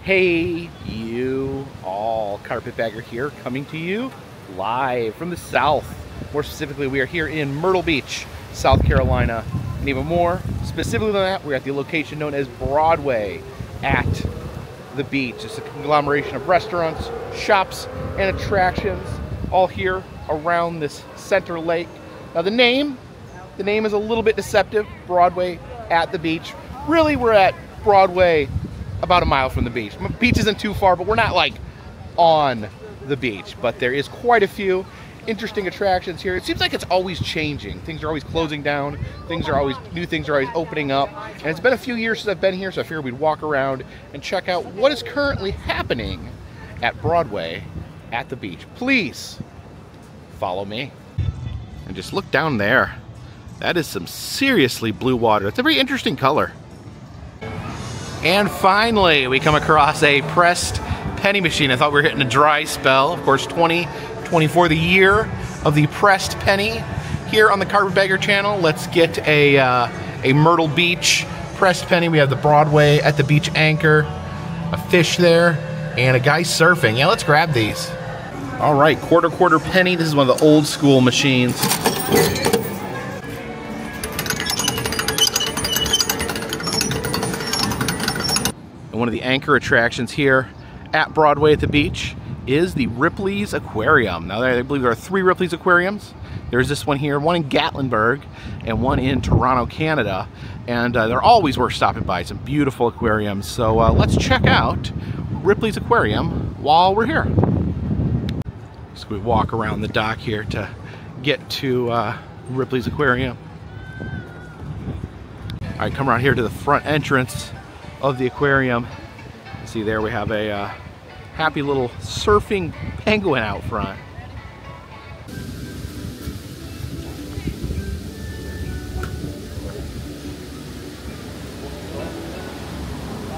Hey, you all, Carpetbagger here, coming to you live from the south. More specifically, we are here in Myrtle Beach, South Carolina. And even more specifically than that, we're at the location known as Broadway at the beach. It's a conglomeration of restaurants, shops, and attractions all here around this center lake. Now the name is a little bit deceptive, Broadway at the beach. Really, we're at Broadway about a mile from the beach. The beach isn't too far, but we're not like on the beach. But there is quite a few interesting attractions here. It seems like it's always changing. Things are always closing down. New things are always opening up. And it's been a few years since I've been here, so I figured we'd walk around and check out what is currently happening at Broadway at the beach. Please follow me. And just look down there. That is some seriously blue water. It's a very interesting color. And finally, we come across a pressed penny machine. I thought we were hitting a dry spell. Of course, 2024, the year of the pressed penny. Here on the Carpetbagger channel, let's get a Myrtle Beach pressed penny. We have the Broadway at the beach anchor, a fish there, and a guy surfing. Yeah, let's grab these. All right, quarter penny. This is one of the old school machines. And one of the anchor attractions here at Broadway at the beach is the Ripley's Aquarium. Now, I believe there are 3 Ripley's Aquariums. There's this one here, one in Gatlinburg, and one in Toronto, Canada. And they're always worth stopping by. Some beautiful aquariums. So let's check out Ripley's Aquarium while we're here. So we walk around the dock here to get to Ripley's Aquarium. All right, come around here to the front entrance of the aquarium. See there we have a happy little surfing penguin out front.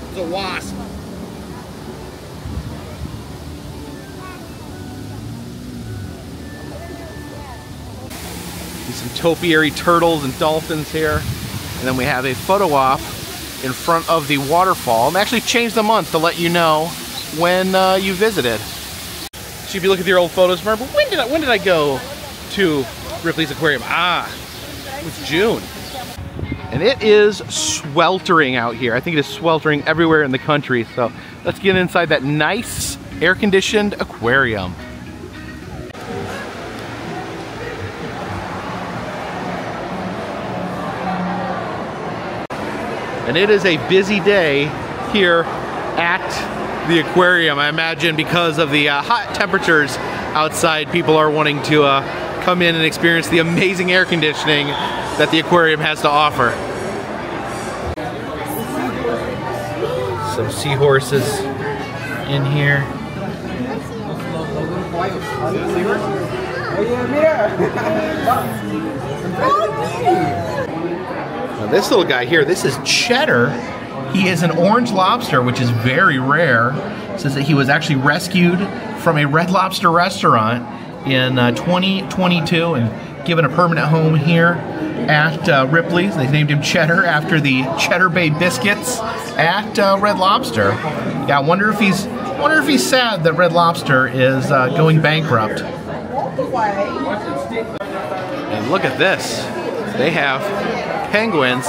It's a wasp. See some topiary turtles and dolphins here. And then we have a photo op in front of the waterfall. And actually changed the month to let you know when you visited. So if you look at your old photos, remember when did I go to Ripley's Aquarium? It was June. And it is sweltering out here. I think it is sweltering everywhere in the country. So let's get inside that nice air-conditioned aquarium. And it is a busy day here at the aquarium. I imagine because of the hot temperatures outside, people are wanting to come in and experience the amazing air conditioning that the aquarium has to offer. Some seahorses in here. Now this little guy here, this is Cheddar. He is an orange lobster, which is very rare. It says that he was actually rescued from a Red Lobster restaurant in 2022 and given a permanent home here at Ripley's. They named him Cheddar after the Cheddar Bay biscuits at Red Lobster. Yeah, I wonder if he's sad that Red Lobster is going bankrupt. And look at this. They have penguins.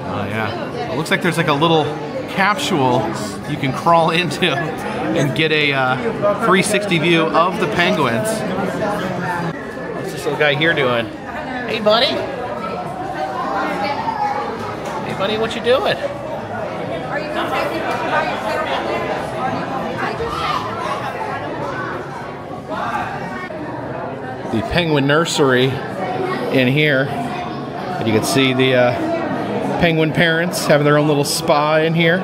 Oh yeah. It looks like there's like a little capsule you can crawl into and get a 360 view of the penguins. What's this little guy here doing? Hey buddy. Hey buddy, what you doing? The penguin nursery in here. And you can see the penguin parents having their own little spa in here.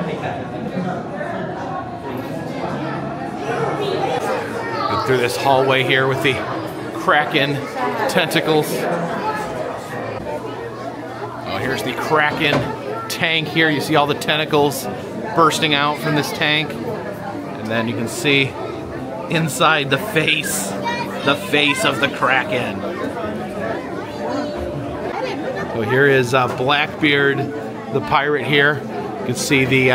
Go through this hallway here with the Kraken tentacles. Oh, here's the Kraken tank here. You see all the tentacles bursting out from this tank. And then you can see inside the face of the Kraken. So here is Blackbeard, the pirate here. You can see the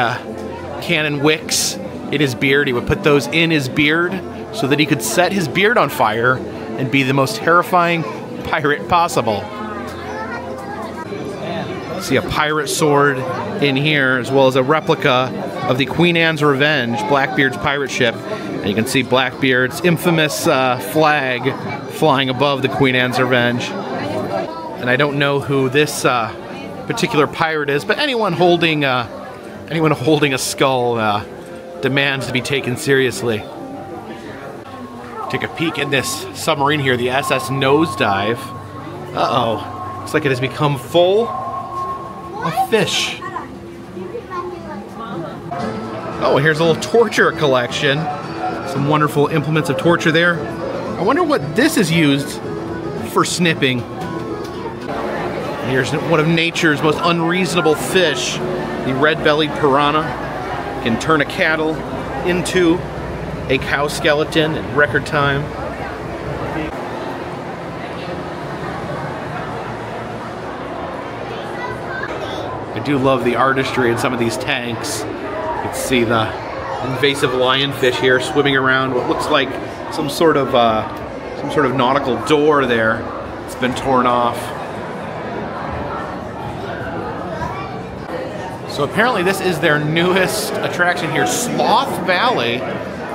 cannon wicks in his beard. He would put those in his beard so that he could set his beard on fire and be the most terrifying pirate possible. See a pirate sword in here, as well as a replica of the Queen Anne's Revenge, Blackbeard's pirate ship. And you can see Blackbeard's infamous flag flying above the Queen Anne's Revenge. And I don't know who this particular pirate is, but anyone holding a skull demands to be taken seriously. Take a peek in this submarine here, the SS Nosedive. Uh-oh, looks like it has become full of fish. Oh, and here's a little torture collection. Some wonderful implements of torture there. I wonder what this is used for snipping. Here's one of nature's most unreasonable fish, the red-bellied piranha. Can turn a cattle into a cow skeleton in record time. I do love the artistry in some of these tanks. You can see the invasive lionfish here swimming around what looks like some sort of nautical door there. It's been torn off. So apparently this is their newest attraction here, Sloth Valley.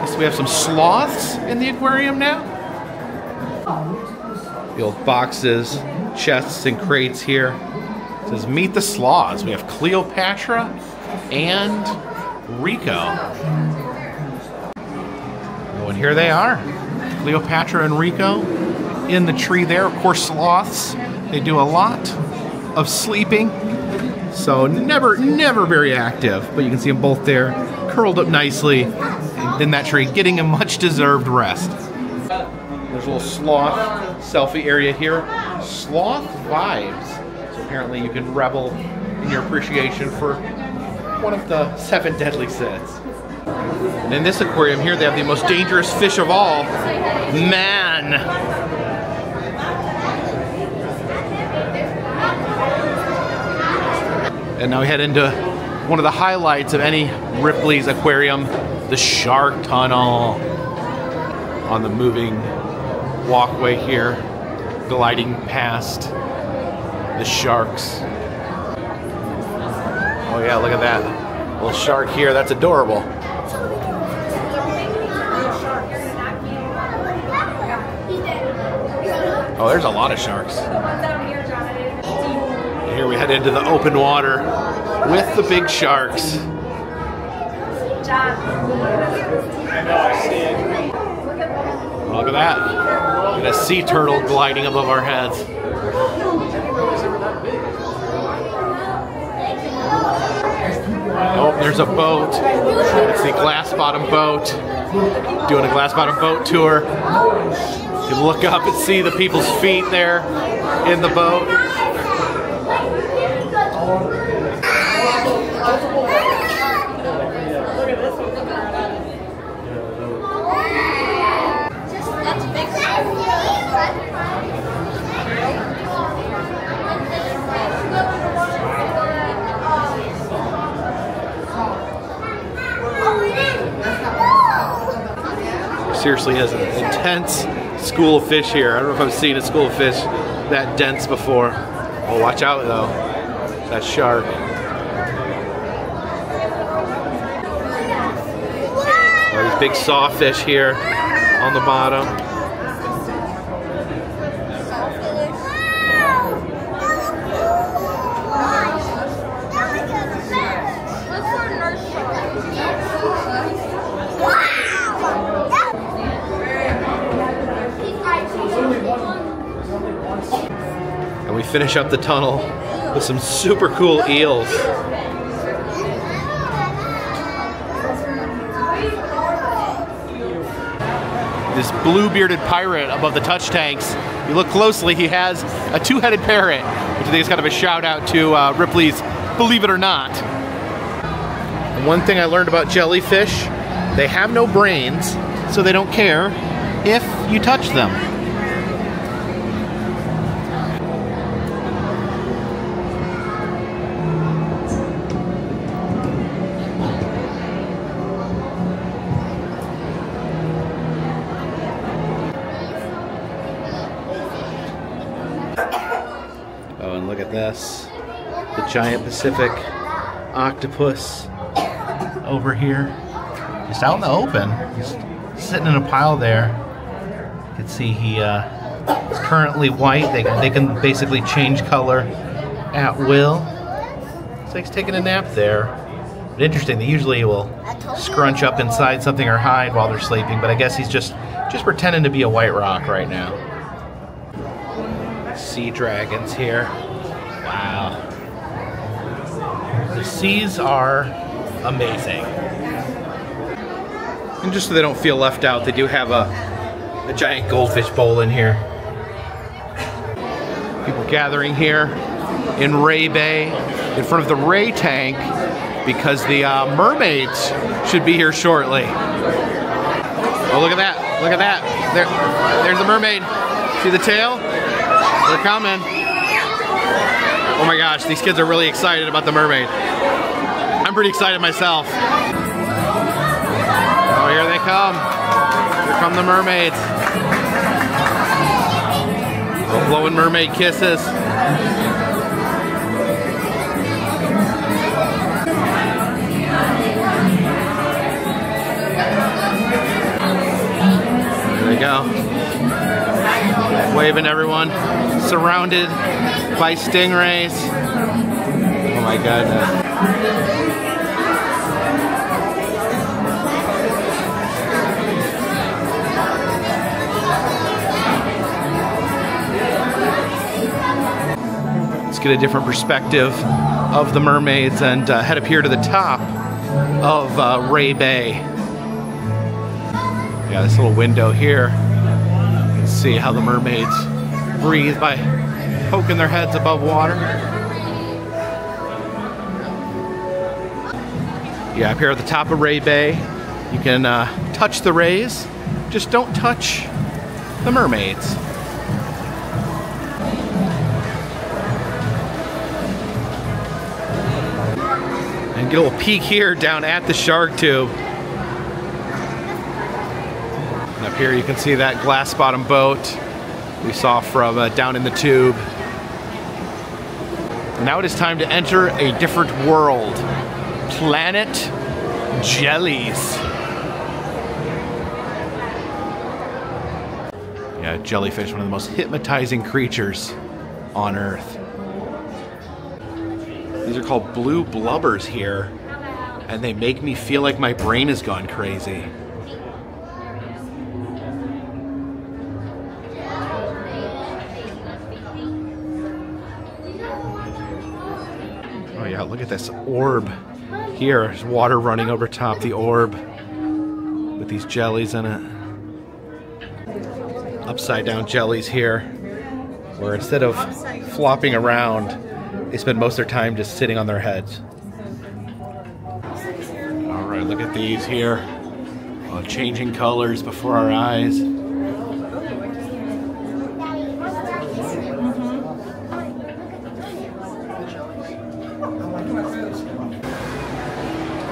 So we have some sloths in the aquarium now. The old boxes, chests, and crates here. It says meet the sloths. We have Cleopatra and Rico. Oh, and here they are. Cleopatra and Rico in the tree there. Of course, sloths, they do a lot of sleeping. So never very active, but you can see them both there, curled up nicely in that tree, getting a much deserved rest. There's a little sloth selfie area here. Sloth vibes. So apparently you can revel in your appreciation for one of the 7 deadly sins. And in this aquarium here, they have the most dangerous fish of all, man. And now we head into one of the highlights of any Ripley's aquarium, the shark tunnel. On the moving walkway here, gliding past the sharks. Oh yeah, look at that little shark here, that's adorable. Oh, there's a lot of sharks. Here we head into the open water with the big sharks. Look at that. And a sea turtle gliding above our heads. Oh, there's a boat. It's the glass bottom boat. Doing a glass bottom boat tour. You can look up and see the people's feet there in the boat. Seriously has an intense school of fish here. I don't know if I've seen a school of fish that dense before. Oh, watch out though. That shark. Oh, these big sawfish here on the bottom. And we finish up the tunnel with some super cool eels. This blue-bearded pirate above the touch tanks. If you look closely, he has a 2-headed parrot, which I think is kind of a shout out to Ripley's Believe It or Not. And one thing I learned about jellyfish, they have no brains, so they don't care if you touch them. this. The giant Pacific octopus over here. Just out in the open. Just sitting in a pile there. You can see he is currently white. They can basically change color at will. Looks like he's taking a nap there. But interesting, they usually will scrunch up inside something or hide while they're sleeping, but I guess he's just pretending to be a white rock right now. Sea dragons here. Wow. The seas are amazing. And just so they don't feel left out, they do have a giant goldfish bowl in here. People gathering here in Ray Bay in front of the Ray tank because the mermaids should be here shortly. Oh, look at that. Look at that. There's the mermaid. See the tail? They're coming. Oh my gosh, these kids are really excited about the mermaid. I'm pretty excited myself. Oh, here they come. Here come the mermaids. Oh, blowing mermaid kisses. There they go. Waving everyone. Surrounded by stingrays. Oh my goodness. Let's get a different perspective of the mermaids and head up here to the top of Ray Bay. Yeah, this little window here. You can see how the mermaids breathe by poking their heads above water. Yeah, up here at the top of Ray Bay, you can touch the rays, just don't touch the mermaids. And get a little peek here down at the shark tube. And up here you can see that glass bottom boat we saw from down in the tube. Now it is time to enter a different world. Planet Jellies. Yeah, jellyfish, one of the most hypnotizing creatures on Earth. These are called blue blubbers here, and they make me feel like my brain has gone crazy. Oh yeah, look at this orb here. There's water running over top the orb with these jellies in it. Upside down jellies here, where instead of flopping around, they spend most of their time just sitting on their heads. All right, look at these here. Oh, changing colors before our eyes.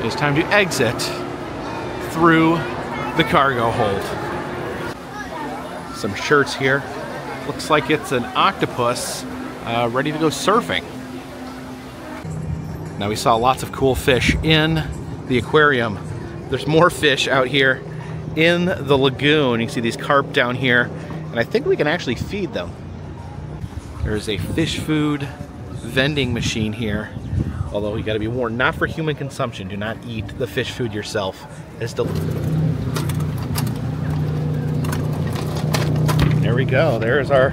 It's time to exit through the cargo hold. Some shirts here. Looks like it's an octopus ready to go surfing. Now we saw lots of cool fish in the aquarium. There's more fish out here in the lagoon. You can see these carp down here, and I think we can actually feed them. There's a fish food vending machine here. Although you gotta be warned, not for human consumption. Do not eat the fish food yourself. It's there we go. There's our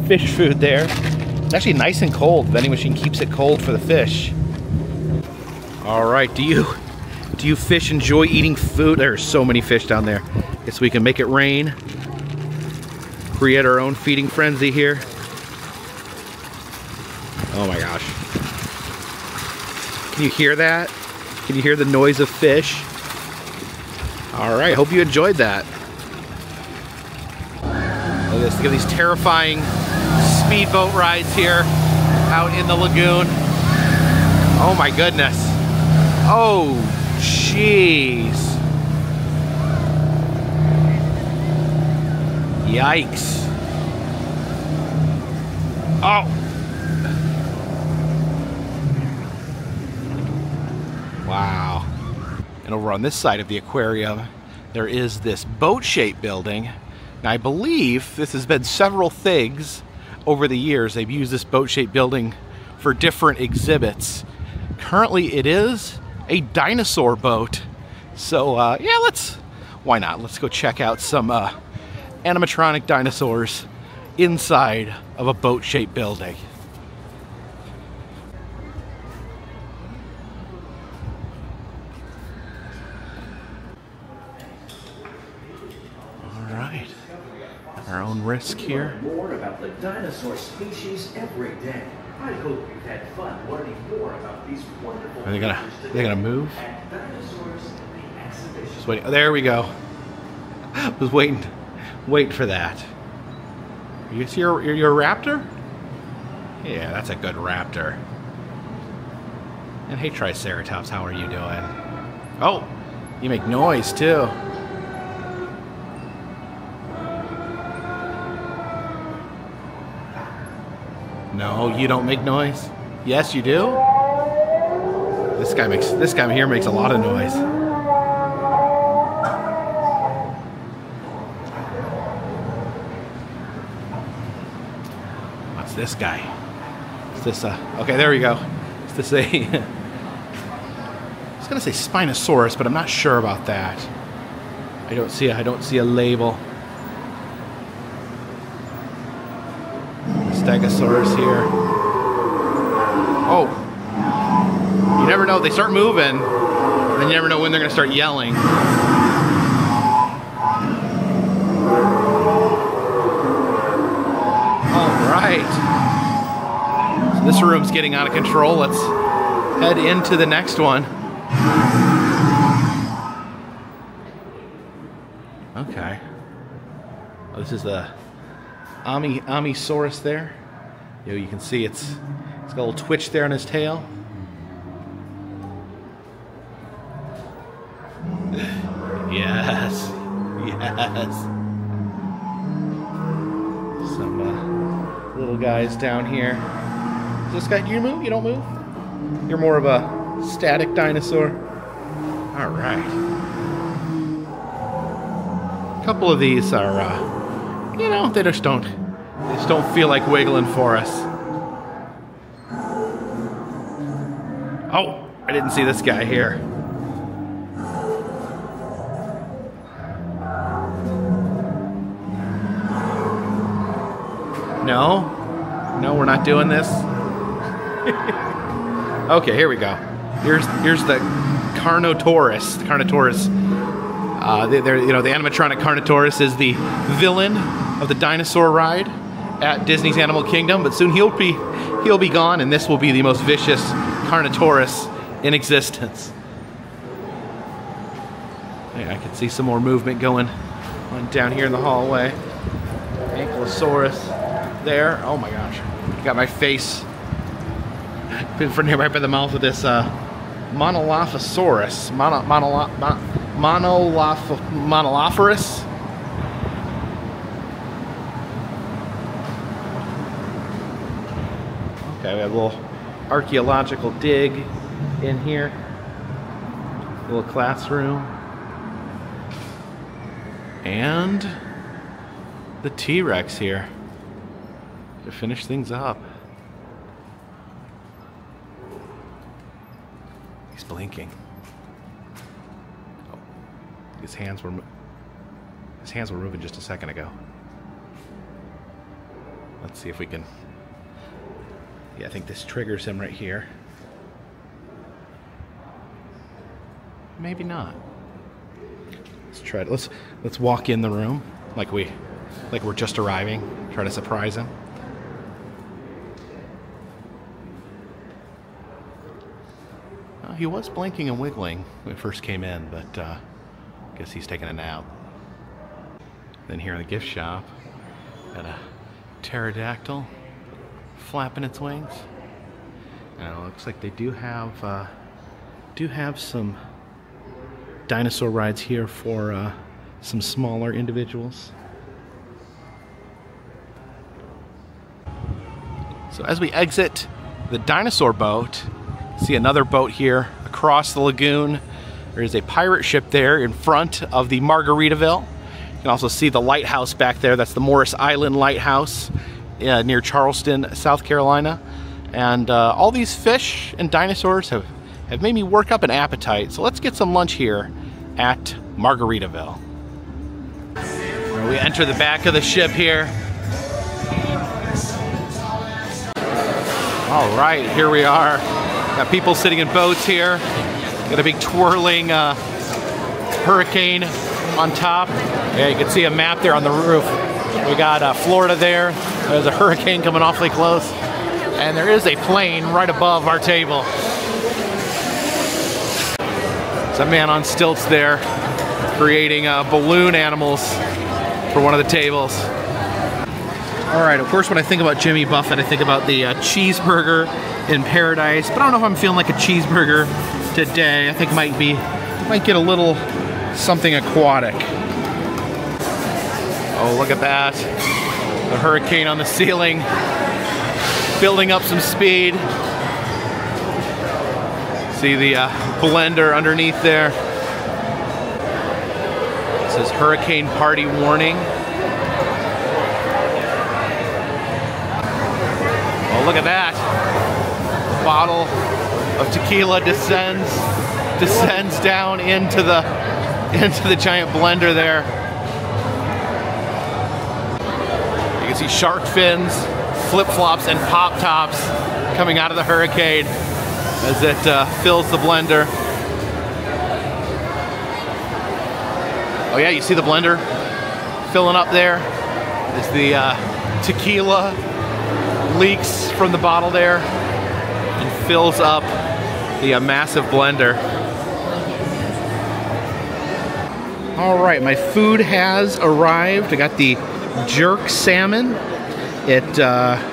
fish food there. It's actually nice and cold. The vending machine keeps it cold for the fish. All right, do you fish enjoy eating food? There's so many fish down there. Guess we can make it rain. Create our own feeding frenzy here. Oh my gosh. Can you hear that? Can you hear the noise of fish? All right, hope you enjoyed that. Look at these terrifying speedboat rides here out in the lagoon. Oh my goodness. Oh, jeez. Yikes. Oh. And over on this side of the aquarium, there is this boat-shaped building. Now, I believe this has been several things over the years. They've used this boat-shaped building for different exhibits. Currently, it is a dinosaur boat. So, yeah, why not? Let's go check out some animatronic dinosaurs inside of a boat-shaped building. All right, our own risk here. More about the dinosaur species every day. I hope you've had fun learning more about these wonderful. Are they gonna move? Dinosaurs, the exhibition. Just waiting. Oh, there we go. I was waiting for that. You see your raptor? Yeah, that's a good raptor. And hey, Triceratops, how are you doing? Oh, you make noise too. No, you don't make noise. Yes, you do. This guy here makes a lot of noise. What's this guy? Is this okay, there we go. Is this a I was gonna say Spinosaurus, but I'm not sure about that. I don't see a label. Stegosaurus here. Oh, you never know. They start moving, and then you never know when they're going to start yelling. All right. So this room's getting out of control. Let's head into the next one. Okay. Oh, this is the Amysaurus there. You can see it's got a little twitch there on his tail. Yes, yes. Some little guys down here. Is this guy? Do you move? You don't move? You're more of a static dinosaur. All right. A couple of these are, you know, they just don't feel like wiggling for us. Oh, I didn't see this guy here. No, we're not doing this. Okay, here we go. Here's the Carnotaurus. The Carnotaurus. The animatronic Carnotaurus is the villain of the dinosaur ride at Disney's Animal Kingdom, but soon he'll be gone, and this will be the most vicious Carnotaurus in existence. Yeah, I can see some more movement going on down here in the hallway. Ankylosaurus there. Oh my gosh, got my face been right by the mouth of this Monolophosaurus. Monolophosaurus. Okay, we have a little archaeological dig in here. A little classroom. And the T-Rex here to finish things up. He's blinking. Oh, his hands were moving just a second ago. Let's see if we can. Yeah, I think this triggers him right here. Maybe not. Let's try it. Let's walk in the room like we're just arriving. Try to surprise him. He was blinking and wiggling when we first came in, but I guess he's taking a nap. Then here in the gift shop, got a pterodactyl flapping its wings. And it looks like they do have some dinosaur rides here for some smaller individuals. So as we exit the dinosaur boat, see another boat here across the lagoon. There is a pirate ship there in front of the Margaritaville. You can also see the lighthouse back there. That's the Morris Island Lighthouse near Charleston, South Carolina. And all these fish and dinosaurs have made me work up an appetite. So let's get some lunch here at Margaritaville. We enter the back of the ship here. All right, here we are. Got people sitting in boats here. Got a big twirling hurricane on top. Yeah, you can see a map there on the roof. We got Florida there. There's a hurricane coming awfully close. And there is a plane right above our table. There's a man on stilts there creating balloon animals for one of the tables. All right, of course, when I think about Jimmy Buffett, I think about the cheeseburger in paradise, but I don't know if I'm feeling like a cheeseburger today. I think might get a little something aquatic. Oh, look at that. The hurricane on the ceiling, building up some speed. See the blender underneath there. It says hurricane party warning. Oh, look at that. The bottle of tequila descends down into the giant blender there. You can see shark fins, flip-flops, and pop-tops coming out of the hurricane as it fills the blender. Oh yeah, you see the blender filling up there as the tequila leaks from the bottle there and fills up the massive blender. All right, my food has arrived. I got the jerk salmon. I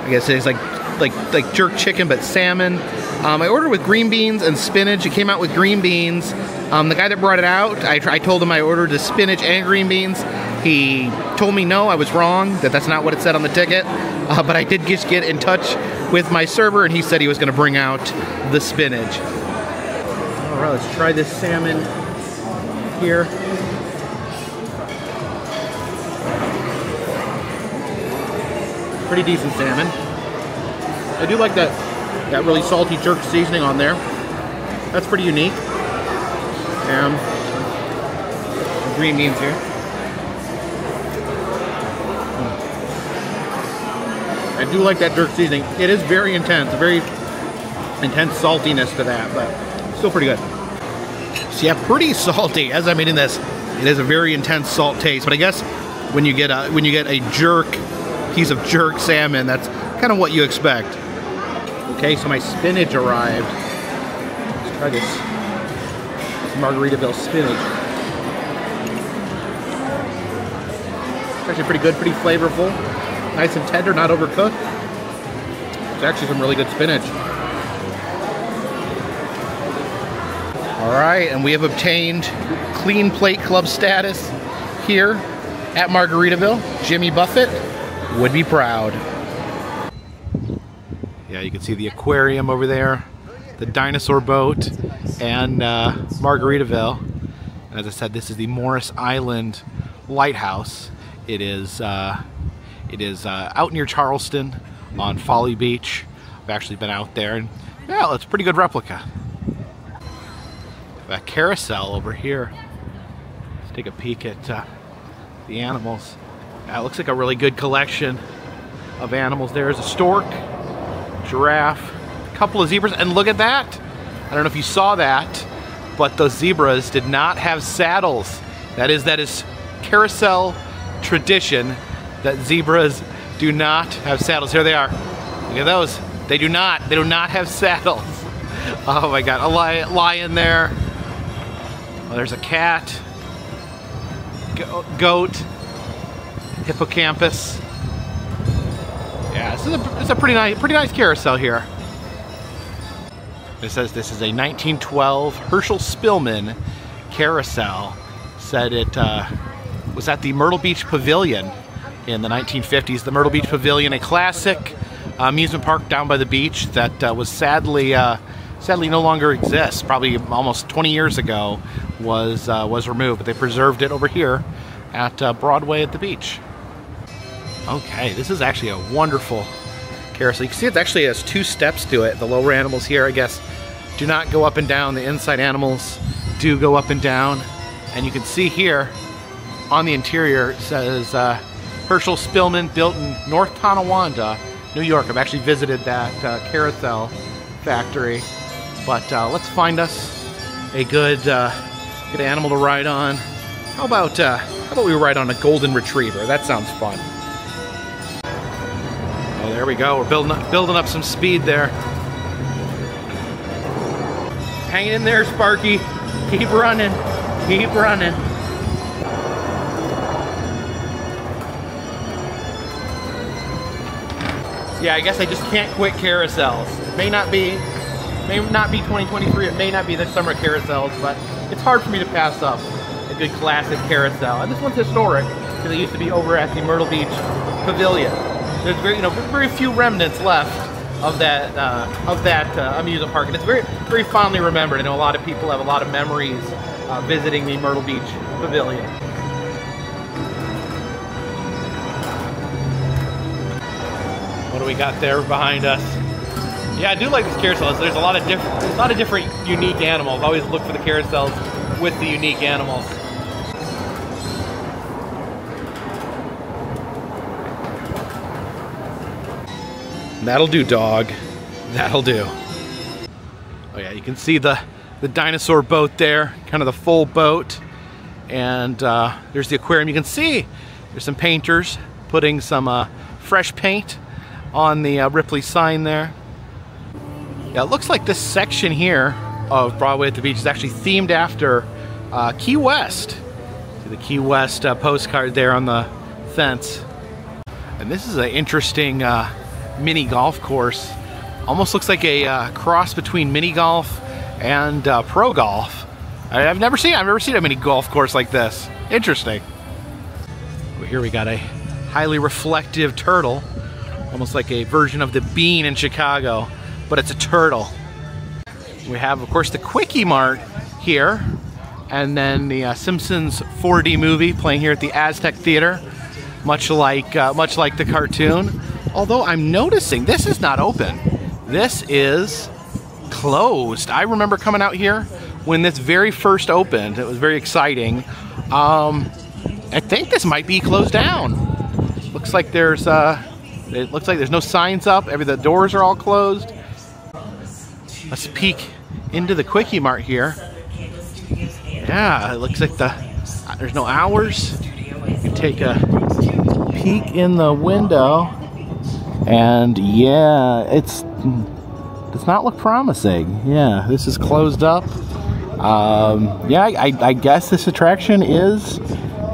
guess it's like jerk chicken, but salmon. I ordered with green beans and spinach. It came out with green beans. The guy that brought it out, I told him I ordered the spinach and green beans. He told me no, I was wrong, that's not what it said on the ticket. But I did just get in touch with my server, and he said he was going to bring out the spinach. All right, let's try this salmon here. Pretty decent salmon. I do like that really salty jerk seasoning on there. That's pretty unique. And green beans here. I do like that jerk seasoning. It is very intense, a very intense saltiness to that, but still pretty good. So yeah, pretty salty. As I'm eating this, it is a very intense salt taste. But I guess when you get a piece of jerk salmon, that's kind of what you expect. Okay, so my spinach arrived. Let's try this Margaritaville spinach. It's actually pretty good, pretty flavorful. Nice and tender, not overcooked. It's actually some really good spinach. All right, and we have obtained Clean Plate Club status here at Margaritaville. Jimmy Buffett would be proud. Yeah, you can see the aquarium over there, the dinosaur boat, and Margaritaville. And as I said, this is the Morris Island Lighthouse. It is out near Charleston on Folly Beach. I've actually been out there, and yeah, it's a pretty good replica. A carousel over here. Let's take a peek at the animals. It looks like a really good collection of animals. There's a stork, giraffe, a couple of zebras, and look at that. I don't know if you saw that, but those zebras did not have saddles. That is carousel tradition that zebras do not have saddles. Here they are. Look at those. They do not have saddles. Oh my God, a lion there. Oh, there's a cat, goat, hippocampus. Yeah, it's a pretty nice carousel here. It says this is a 1912 Herschel Spillman carousel. Said it was at the Myrtle Beach Pavilion in the 1950s. The Myrtle Beach Pavilion, a classic amusement park down by the beach that was sadly sadly no longer exists. Probably almost 20 years ago was removed, but they preserved it over here at Broadway at the beach. Okay, this is actually a wonderful carousel. You can see it actually has 2 steps to it. The lower animals here, I guess, do not go up and down. The inside animals do go up and down. And you can see here on the interior, it says Herschel Spillman, built in North Tonawanda, New York. I've actually visited that carousel factory. But let's find us a good animal to ride on. How about we ride on a golden retriever? That sounds fun. Oh, there we go. We're building up some speed there. Hang in there, Sparky. Keep running. Keep running. Yeah, I guess I just can't quit carousels. It may not be 2023. It may not be the summer carousels, but it's hard for me to pass up a good classic carousel. And this one's historic because it used to be over at the Myrtle Beach Pavilion. There's very few remnants left of that amusement park, and it's very, very fondly remembered. I know a lot of people have a lot of memories visiting the Myrtle Beach Pavilion. What do we got there behind us? Yeah, I do like this carousel. There's a lot of different unique animals. I always look for the carousels with the unique animals. That'll do, dog. That'll do. Oh yeah, you can see the dinosaur boat there, kind of the full boat. And there's the aquarium. You can see there's some painters putting some fresh paint on the Ripley sign there. Yeah, it looks like this section here of Broadway at the Beach is actually themed after Key West. See the Key West postcard there on the fence. And this is an interesting mini golf course. Almost looks like a cross between mini golf and pro golf. I've never seen a mini golf course like this. Interesting. Over here we got a highly reflective turtle, almost like a version of the Bean in Chicago, but it's a turtle. We have, of course, the Quickie Mart here, and then the Simpsons 4D movie playing here at the Aztec Theater, much like the cartoon. Although I'm noticing this is not open. This is closed. I remember coming out here when this very first opened. It was very exciting. I think this might be closed down. Looks like there's no signs up. The doors are all closed. Let's peek into the Quickie Mart here. Yeah, it looks like there's no hours. You can take a peek in the window. And yeah, it does not look promising. Yeah, this is closed up. Yeah, I guess this attraction is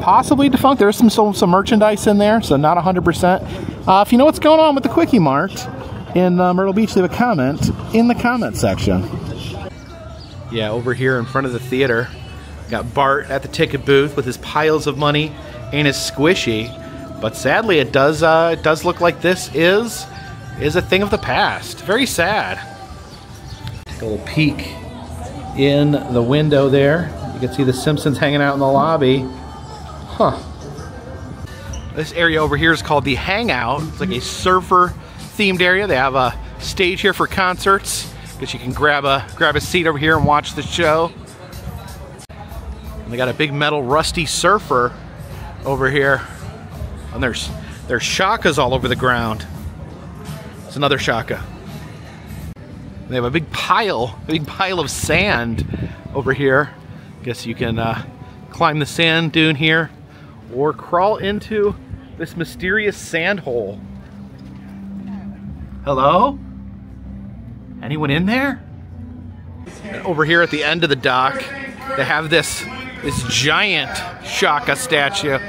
possibly defunct. There's some merchandise in there, so not 100%. If you know what's going on with the Quickie Mart in Myrtle Beach, leave a comment in the comment section. Yeah, over here in front of the theater, got Bart at the ticket booth with his piles of money and his squishy. But sadly, it does look like this is a thing of the past. Very sad. Take a little peek in the window there. You can see the Simpsons hanging out in the lobby. Huh. This area over here is called the Hangout. It's like a surfer-themed area. They have a stage here for concerts. Guess you can grab a seat over here and watch the show. And they got a big metal rusty surfer over here. And there's shakas all over the ground. It's another shaka. They have a big pile of sand over here. Guess you can climb the sand dune here or crawl into this mysterious sand hole. Hello? Anyone in there? And over here at the end of the dock, they have this giant shaka statue.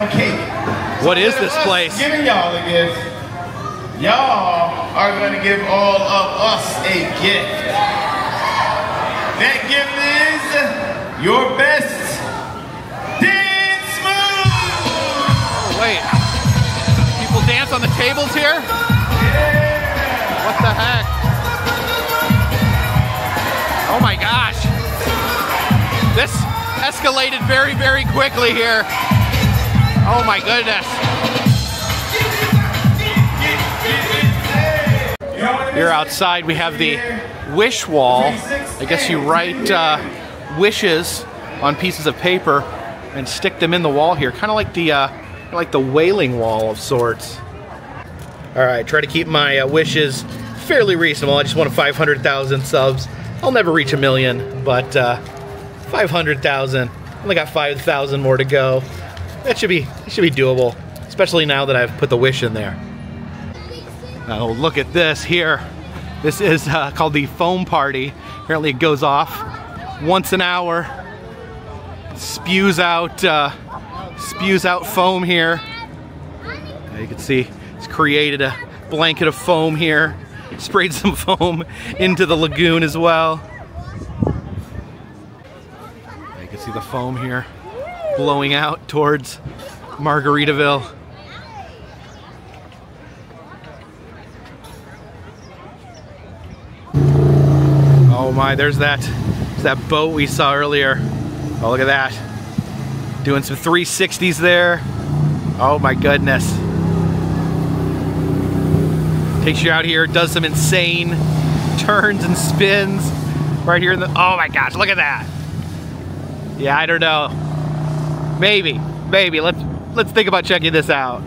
Okay. What is this place? Giving y'all a gift. Y'all are going to give all of us a gift. That gift is your best dance move. Oh, wait. People dance on the tables here? Yeah. What the heck? Oh my gosh. This escalated very, very quickly here. Oh my goodness. Here outside we have the wish wall. I guess you write wishes on pieces of paper and stick them in the wall here, kind of like the Wailing Wall of sorts. All right, try to keep my wishes fairly reasonable. I just want 500,000 subs. I'll never reach 1 million, but 500,000. Only got 5,000 more to go. It should be doable, especially now that I've put the wish in there. Now look at this here. This is called the foam party. Apparently it goes off once an hour. Spews out foam here. Now you can see it's created a blanket of foam here. Sprayed some foam into the lagoon as well. You can see the foam here blowing out towards Margaritaville. Oh my, there's that boat we saw earlier. Oh, look at that. Doing some 360s there. Oh my goodness. Takes you out here, does some insane turns and spins right here in the, oh my gosh, look at that. Yeah, I don't know. Maybe, let's think about checking this out.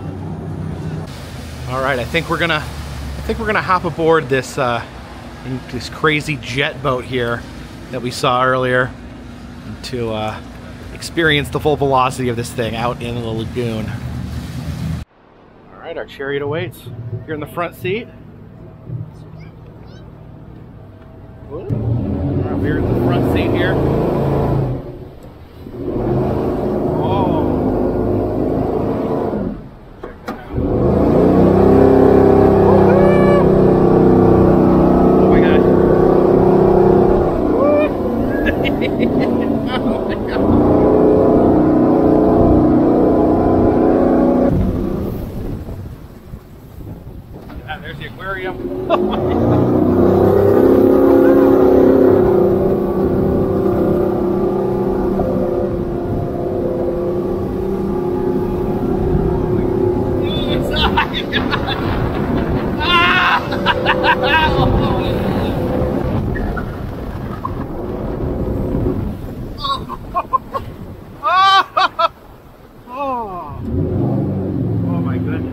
All right, I think we're gonna hop aboard this this crazy jet boat here that we saw earlier to experience the full velocity of this thing out in the lagoon. All right, our chariot awaits. You're in the front seat. All right, we're in the front seat here. There's the aquarium. Oh my God. Oh my goodness.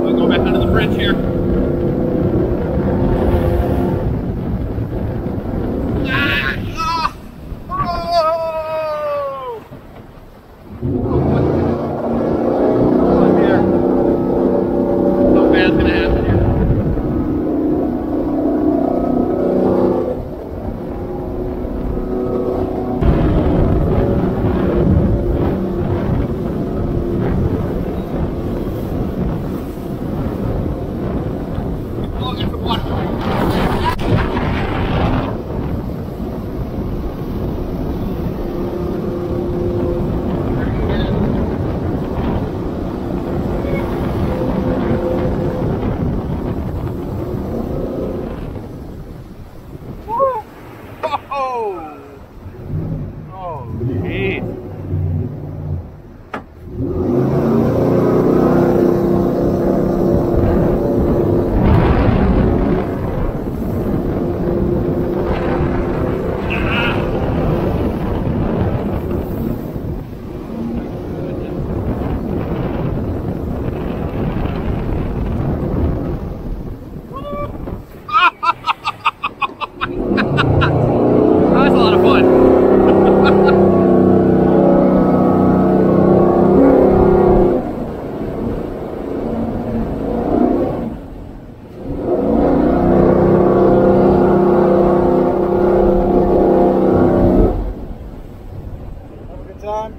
I'll go back under the bridge here.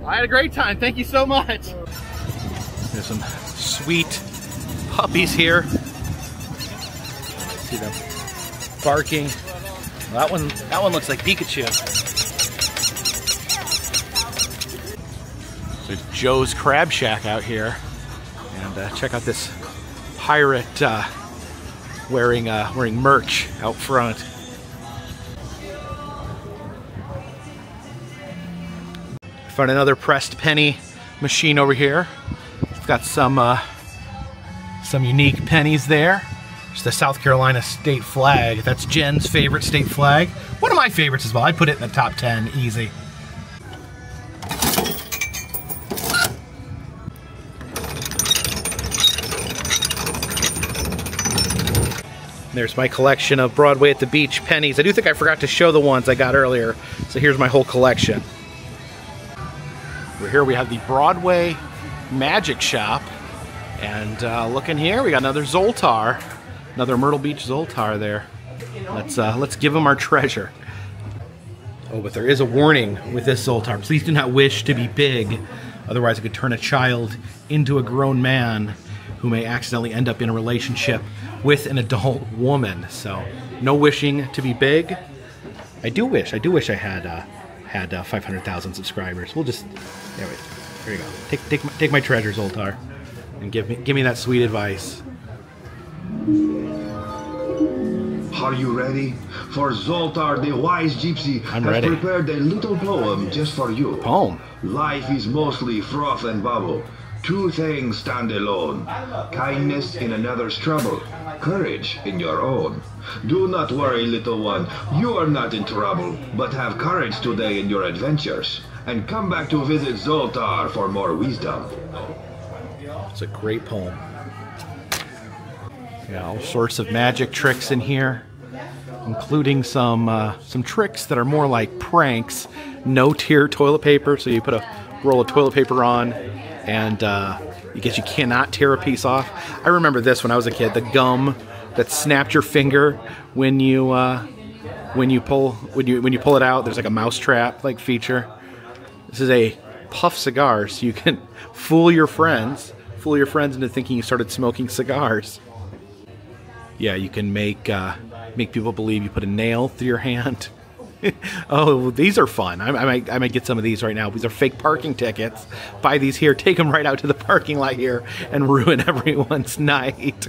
I had a great time. Thank you so much. There's some sweet puppies here. See them barking. Well, that one looks like Pikachu. There's Joe's Crab Shack out here, and check out this pirate wearing merch out front. Found another pressed penny machine over here. It's got some unique pennies there. It's the South Carolina state flag. That's Jen's favorite state flag. One of my favorites as well. I'd put it in the top 10, easy. There's my collection of Broadway at the Beach pennies. I do think I forgot to show the ones I got earlier. So here's my whole collection. We're here, we have the Broadway Magic Shop. And look in here, we got another Zoltar. Another Myrtle Beach Zoltar there. Let's give him our treasure. Oh, but there is a warning with this Zoltar. Please do not wish to be big. Otherwise it could turn a child into a grown man who may accidentally end up in a relationship with an adult woman. So no wishing to be big. I do wish I had 500,000 subscribers. We'll just, there you go. Take my treasure, Zoltar, and give me that sweet advice. Are you ready? For Zoltar, the wise gypsy, has prepared a little poem just for you. Poem? Life is mostly froth and bubble. Two things stand alone. Kindness in another's trouble. Courage in your own. Do not worry, little one. You are not in trouble, but have courage today in your adventures. And come back to visit Zoltar for more wisdom. It's a great poem. Yeah, all sorts of magic tricks in here, including some tricks that are more like pranks. No-tear toilet paper, so you put a roll of toilet paper on, and you cannot tear a piece off. I remember this when I was a kid, the gum that snapped your finger when you pull it out. There's like a mousetrap like feature. This is a puff cigar, so you can fool your friends into thinking you started smoking cigars. Yeah, you can make people believe you put a nail through your hand. Oh, these are fun. I might get some of these right now. These are fake parking tickets. Buy these here, take them right out to the parking lot here, and ruin everyone's night.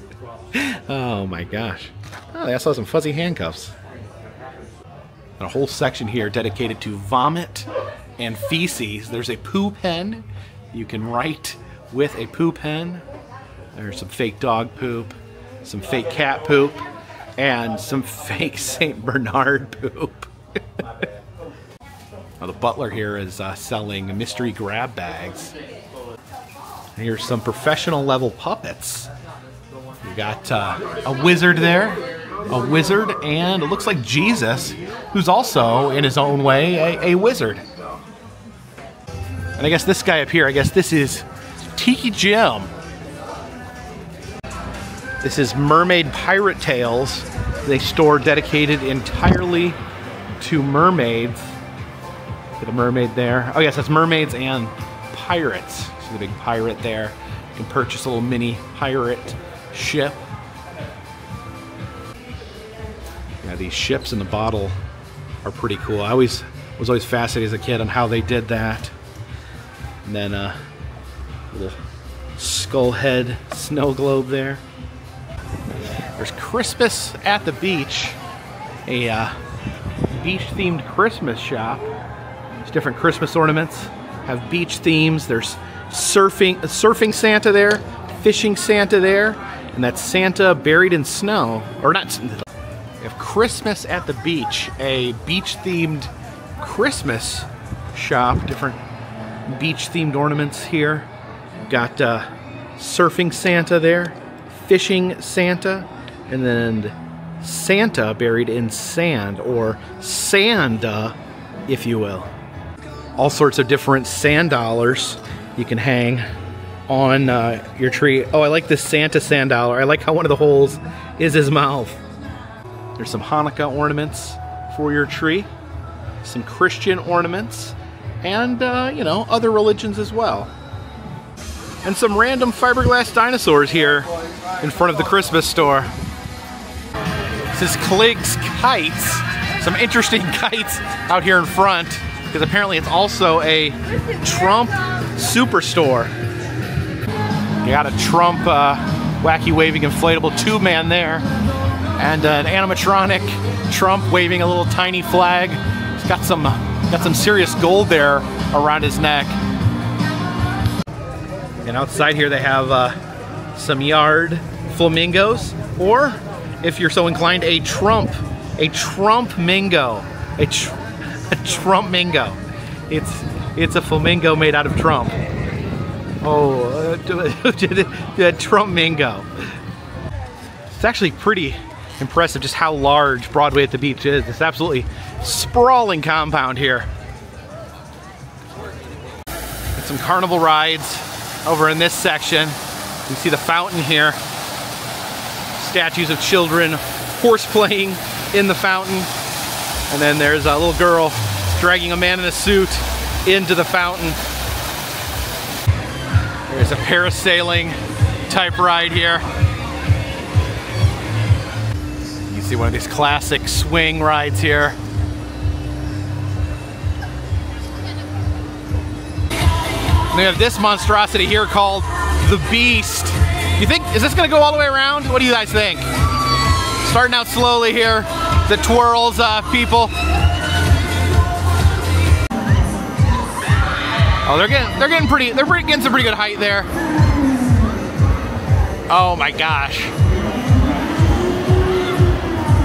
Oh my gosh. Oh, they also have some fuzzy handcuffs. And a whole section here dedicated to vomit and feces. There's a poo pen. You can write with a poo pen. There's some fake dog poop, some fake cat poop, and some fake St. Bernard poop. Now the butler here is selling mystery grab bags. And here's some professional level puppets. You got a wizard there, and it looks like Jesus, who's also in his own way a wizard. And I guess this guy up here, I guess this is Tiki Jim. This is Mermaid Pirate Tales, a store dedicated entirely to mermaids. Get a mermaid there. Oh yes, that's mermaids and pirates. See the big pirate there. You can purchase a little mini pirate ship. Yeah, these ships in the bottle are pretty cool. I was always fascinated as a kid on how they did that. And then a little skull head snow globe there. There's Christmas at the Beach, a beach-themed Christmas shop. There's different Christmas ornaments, have beach themes. There's surfing Santa there, fishing Santa there, and that's Santa buried in snow. Or not. We have Christmas at the Beach, a beach-themed Christmas shop. Different beach-themed ornaments here. Got surfing Santa there, fishing Santa, and then Santa buried in sand, or Sanda, if you will. All sorts of different sand dollars you can hang on your tree. Oh, I like this Santa sand dollar. I like how one of the holes is his mouth. There's some Hanukkah ornaments for your tree, some Christian ornaments, and you know, other religions as well. and some random fiberglass dinosaurs here in front of the Christmas store. This is Clig's Kites. Some interesting kites out here in front, because apparently it's also a Trump superstore. You got a Trump wacky waving inflatable tube man there, and an animatronic Trump waving a little tiny flag. He's got some serious gold there around his neck. And outside here they have some yard flamingos, or if you're so inclined, a Trump mingo, a Trump mingo. It's a flamingo made out of Trump. Oh, Trump mingo. It's actually pretty impressive just how large Broadway at the Beach is. It's absolutely sprawling compound here. And some carnival rides over in this section. You see the fountain here. Statues of children horse playing in the fountain. And then there's a little girl dragging a man in a suit into the fountain. There's a parasailing type ride here. You see one of these classic swing rides here. And we have this monstrosity here called the Beast. You think, is this gonna go all the way around? What do you guys think? Starting out slowly here, the twirls, people. Oh, they're getting some pretty good height there. Oh my gosh.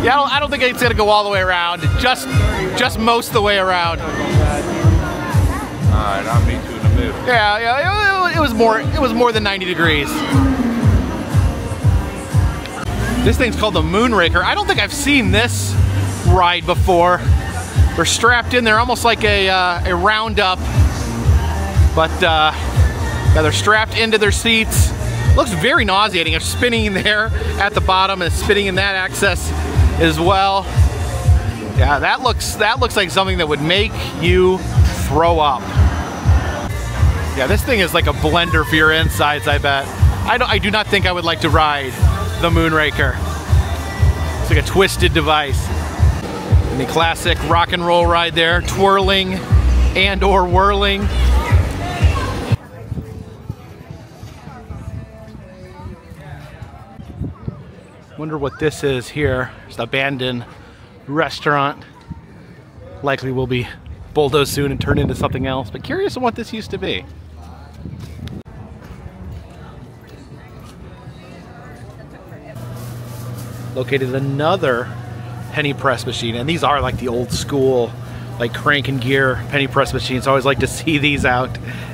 Yeah, I don't think it's gonna go all the way around. Just most of the way around. All right, I'll meet you in the middle. Yeah, it was more than 90 degrees. This thing's called the Moonraker. I don't think I've seen this ride before. They're strapped in there almost like a roundup, but yeah, they're strapped into their seats. Looks very nauseating. It's spinning there at the bottom and spinning in that axis as well. Yeah, that looks like something that would make you throw up. Yeah, this thing is like a blender for your insides, I bet. I do not think I would like to ride the Moonraker. It's like a twisted device. And the classic rock and roll ride there, twirling and or whirling. Wonder what this is here. It's an abandoned restaurant. Likely will be bulldozed soon and turned into something else, but curious on what this used to be. Located another penny press machine, and these are like the old school, like crank and gear penny press machines. I always like to see these out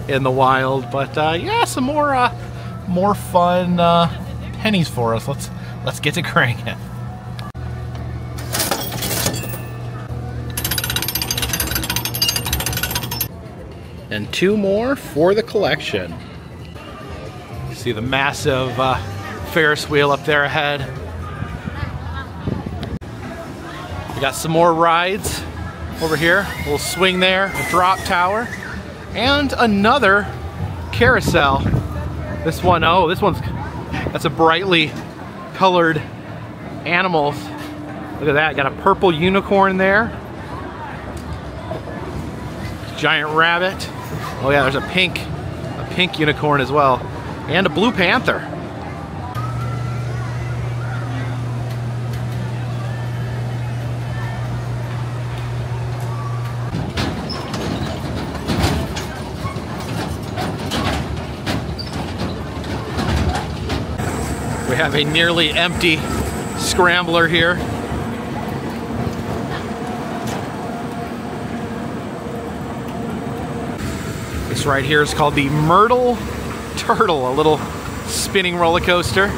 in the wild, but yeah, some more fun pennies for us. Let's get to cranking. And two more for the collection. See the massive Ferris wheel up there ahead. We got some more rides over here. A little swing there, a drop tower, and another carousel. This one, oh, that's a brightly colored animals. Look at that, got a purple unicorn there. Giant rabbit. Oh yeah, there's a pink unicorn as well. And a blue panther. We have a nearly empty scrambler here. This right here is called the Myrtle Turtle, a little spinning roller coaster.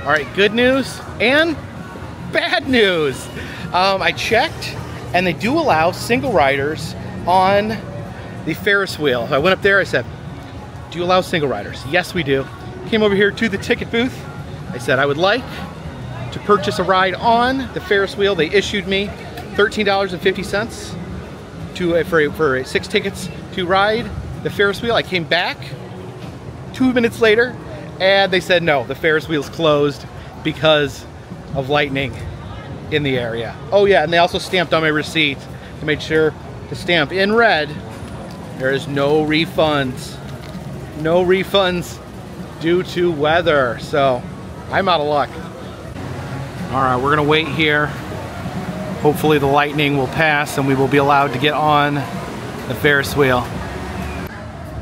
All right, good news and bad news. I checked, and they do allow single riders on the Ferris wheel. I went up there, I said, do you allow single riders? Yes, we do. Came over here to the ticket booth. I said I would like to purchase a ride on the Ferris wheel. They issued me $13.50 for 6 tickets to ride the Ferris wheel. I came back 2 minutes later and they said no, the Ferris wheel's closed because of lightning in the area. Oh yeah, and they also stamped on my receipt to make sure to stamp in red, there is no refunds. No refunds due to weather. So I'm out of luck. All right, we're gonna wait here. Hopefully the lightning will pass and we will be allowed to get on the Ferris wheel.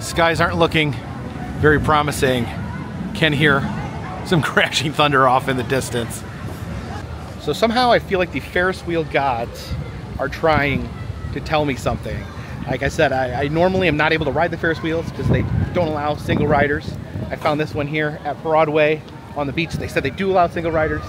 Skies aren't looking very promising. Can hear some crashing thunder off in the distance. So somehow I feel like the Ferris wheel gods are trying to tell me something. Like I said, I normally am not able to ride the Ferris wheels because they don't allow single riders. I found this one here at Broadway on the beach. They said they do allow single riders.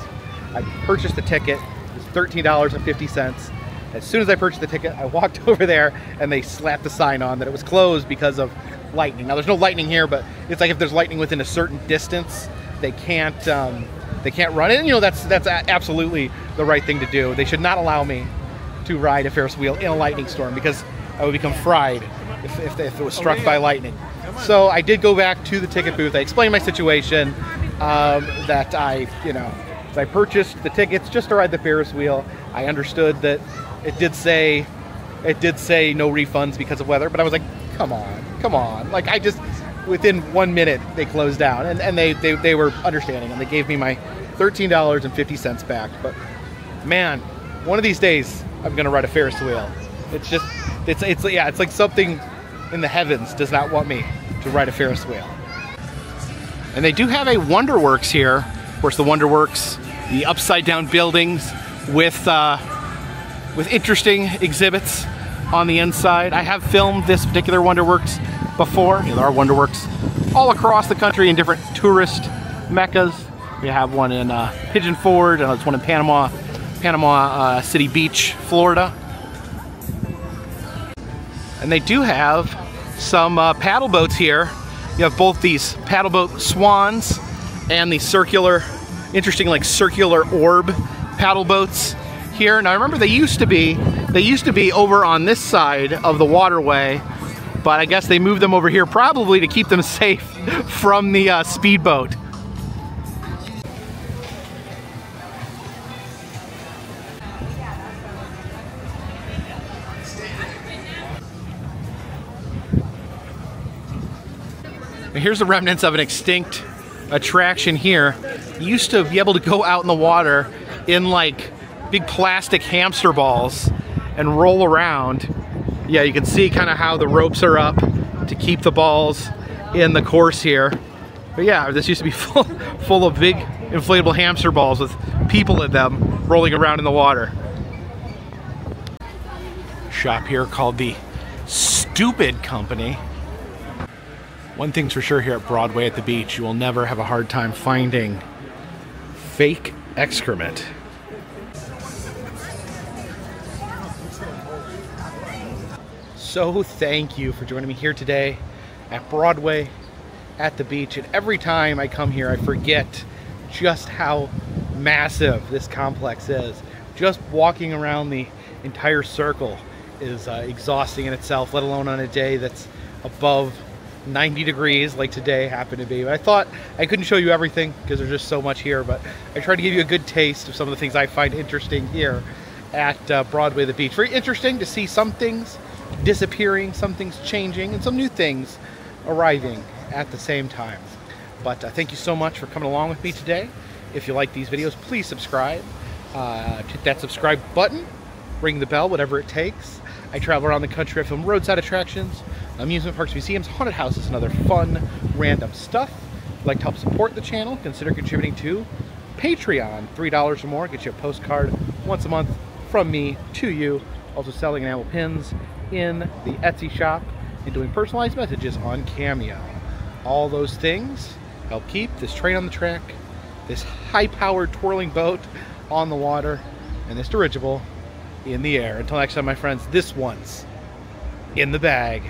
I purchased the ticket. It was $13.50. As soon as I purchased the ticket, I walked over there and they slapped the sign on that it was closed because of lightning. Now there's no lightning here, but it's like if there's lightning within a certain distance, they can't run it. And you know, that's absolutely the right thing to do. They should not allow me to ride a Ferris wheel in a lightning storm because I would become fried if it was struck by lightning. So I did go back to the ticket booth. I explained my situation, that I purchased the tickets just to ride the Ferris wheel. I understood that it did say no refunds because of weather, but I was like, come on. Like within 1 minute they closed down and they were understanding and they gave me my $13.50 back. But man, one of these days I'm gonna ride a Ferris wheel. It's like something in the heavens does not want me to ride a Ferris wheel. And they do have a Wonderworks here. Of course, the Wonderworks, the upside down buildings with interesting exhibits on the inside. I have filmed this particular Wonderworks before. There are Wonderworks all across the country in different tourist meccas. We have one in Pigeon Forge, and there's one in Panama City Beach, Florida. And they do have some paddle boats here. You have both these paddle boat swans and the interesting like circular orb paddle boats here. Now remember, they used to be over on this side of the waterway, but I guess they moved them over here probably to keep them safe from the speedboat. And here's the remnants of an extinct attraction here. You used to be able to go out in the water in like big plastic hamster balls and roll around. Yeah, you can see kind of how the ropes are up to keep the balls in the course here. But yeah, this used to be full of big inflatable hamster balls with people in them rolling around in the water. Shop here called the Stupid Company. One thing's for sure here at Broadway at the beach, you will never have a hard time finding fake excrement. So thank you for joining me here today at Broadway at the beach. And every time I come here, I forget just how massive this complex is. Just walking around the entire circle is exhausting in itself, let alone on a day that's above 90 degrees like today happened to be. But I thought I couldn't show you everything because there's just so much here, but I tried to give you a good taste of some of the things I find interesting here at Broadway the beach. Very interesting to see some things disappearing, some things changing, and some new things arriving at the same time. But thank you so much for coming along with me today. If you like these videos, please subscribe. Hit that subscribe button, ring the bell, whatever it takes. I travel around the country. I film roadside attractions, amusement parks, museums, haunted houses, and other fun, random stuff. If you'd like to help support the channel, consider contributing to Patreon. $3 or more gets you a postcard once a month from me to you. Also selling enamel pins in the Etsy shop and doing personalized messages on Cameo. All those things help keep this train on the track, this high-powered twirling boat on the water, and this dirigible in the air. Until next time, my friends, this one's in the bag.